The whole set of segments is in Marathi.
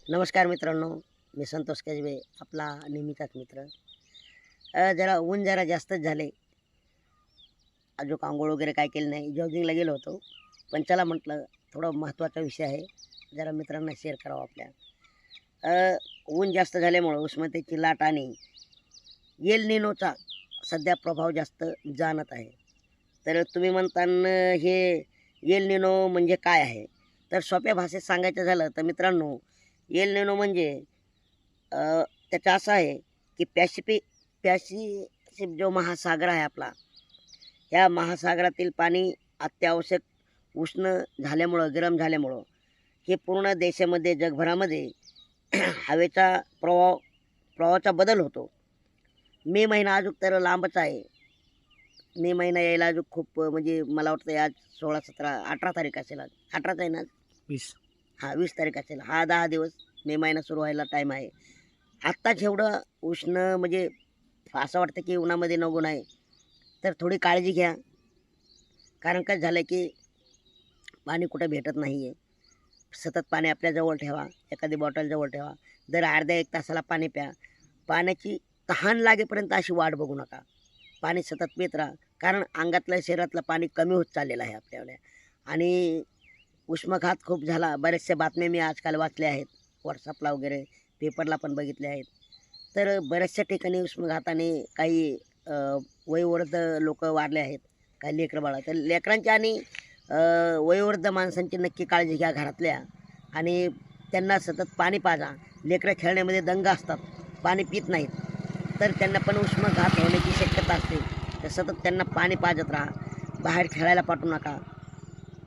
नमस्कार मित्रांनो, मी संतोष केजवे, आपला नेहमीचाच मित्र. जरा ऊन जरा जास्तच झाले. अजून अंघोळ वगैरे काय केलं नाही, जॉगिंगला गेलो होतो. पण चला म्हटलं थोडा महत्त्वाचा विषय आहे, जरा मित्रांना शेअर करावा आपल्या. ऊन जास्त झाल्यामुळं उष्णतेची लाट आणि एल निनोचा सध्या प्रभाव जास्त जाणत आहे. तर तुम्ही म्हणतान हे एल निनो म्हणजे काय आहे? तर सोप्या भाषेत सांगायचं झालं तर मित्रांनो, एल निनो म्हणजे अ, त्याचं असं आहे की पॅसिफिक जो महासागर आहे आपला, या महासागरातील पाणी अत्यावश्यक उष्ण झाल्यामुळं, गरम झाल्यामुळं हे पूर्ण देशामध्ये, जगभरामध्ये हवेचा प्रवाहाचा बदल होतो. मे महिना अजून तर लांबच आहे. मे महिना यायला अजून खूप म्हणजे मला वाटतं आज 16, 17, 18 तारीख असेल आज. 18च आहे ना आज? 20. हां, 20 तारीख असेल. हा 10 दिवस मे महिना सुरू व्हायला टाईम आहे. आत्ताच एवढं उष्ण म्हणजे असं वाटतं की उन्हामध्ये नको नाही. तर थोडी काळजी घ्या. कारण काय झालं की पाणी कुठं भेटत नाही आहे. सतत पाणी आपल्या जवळ ठेवा. एखादी बॉटल जवळ ठेवा. दर अर्ध्या 1 तासाला पाणी प्या. पाण्याची तहान लागेपर्यंत अशी वाट बघू नका. पाणी सतत पीत राहा. कारण अंगातलं, शरीरातलं पाणी कमी होत चाललेलं आहे आपल्याला. आणि उष्माघात खूप झाला. बऱ्याचशा बातम्या मी आजकाल वाचल्या आहेत. WhatsAppला वगैरे, पेपरला पण बघितल्या आहेत. तर बऱ्याचशा ठिकाणी उष्माघाताने काही वयोवृद्ध लोकं वारले आहेत. काही लेकरं-बाळं. तर लेकरांची आणि वयोवृद्ध माणसांची नक्की काळजी घ्या घरातल्या. आणि त्यांना सतत पाणी पाजा. लेकरं खेळण्यामध्ये दंग असतात, पाणी पित नाहीत. तर त्यांना पण उष्माघात होण्याची शक्यता असते. तर सतत त्यांना पाणी पाजत राहा. बाहेर खेळायला पाठवू नका.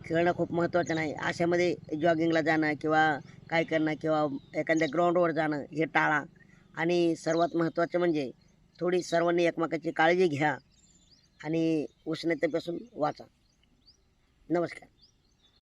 खेळणं खूप महत्त्वाचं नाही. अशामध्ये जॉगिंगला जाणं किंवा काय करणं किंवा एखाद्या ग्राउंडवर जाणं हे टाळा. आणि सर्वात महत्त्वाचं म्हणजे थोडी सर्वांनी एकमेकाची काळजी घ्या आणि उष्णतेपासून वाचा. नमस्कार.